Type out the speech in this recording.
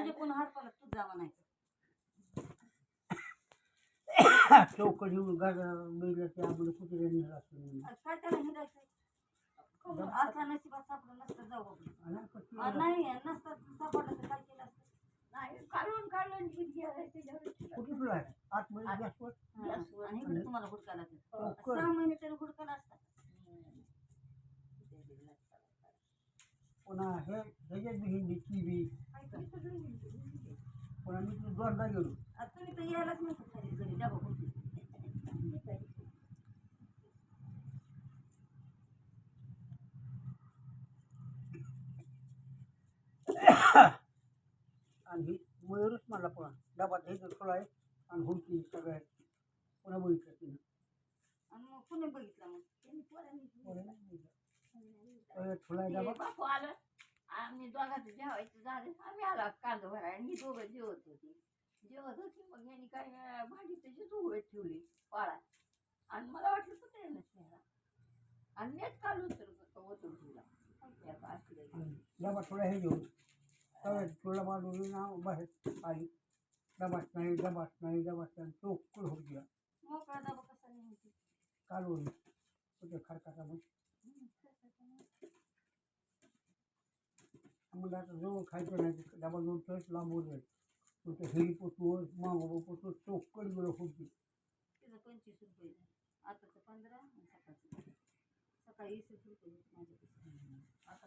माझे कोण हरपाला तू जा म्हणायचं. चौकडी गाड्या बैल ते आम्हाला कुत्रे नेला असतो काय त्याला हिरायचं असला नशिबात सापडलं नसतं जाऊ आपण. नाही नसतं सापडलं तर काय केलं असतं. नाही काढून काढून त्याच्यावर कुठे तुला आहे आतमध्ये गॅसवर आणि इकडे तुम्हाला हुडकायला 6 महिने तरी हुडकायला असतात. पुन्हा हे ह्याच्यात बी हिंदी टी व्ही पुन्हा मी तू दोनदा गेलो तुम्ही तर यायलाच नसतं खाली घरी डबा होती. आणि ही मयूरच मला पुन्हा डबात हे खुला आहे आणि हुडकी सगळ्या पुन्हा बघितलं तिनं आणि मग कुणी बघितलं मग खुला आहे डबा बापू आलं आम्ही दोघांचं जेवायचं झालं आम्ही आला कांदा भराय आणि दोघं जेवत होती मग यांनी काय भाजी त्याची उघडत ठेवली पाळा आणि मला वाटलं कुठे नसणार आणि मीच काल ओतून ठेवला डबा थोडा हे घेऊन सगळ्या तुला मारून ना बाहेर आली डबाच नाही चोख होत गेला मोकळा डबा कसा नाही काढून कुठे खरकाचा मग म्हणजे आता जवळ खायचं नाही डबा घेऊन ठेवच लांबून जाईल तुमच्या हेरी पोचवून मागोबा पोचवून चोखकड गेलं खूप तिथं 25 रुपये झाले. आताचं 15 आणि सकाळी 20 रुपये माझ्यापासून आता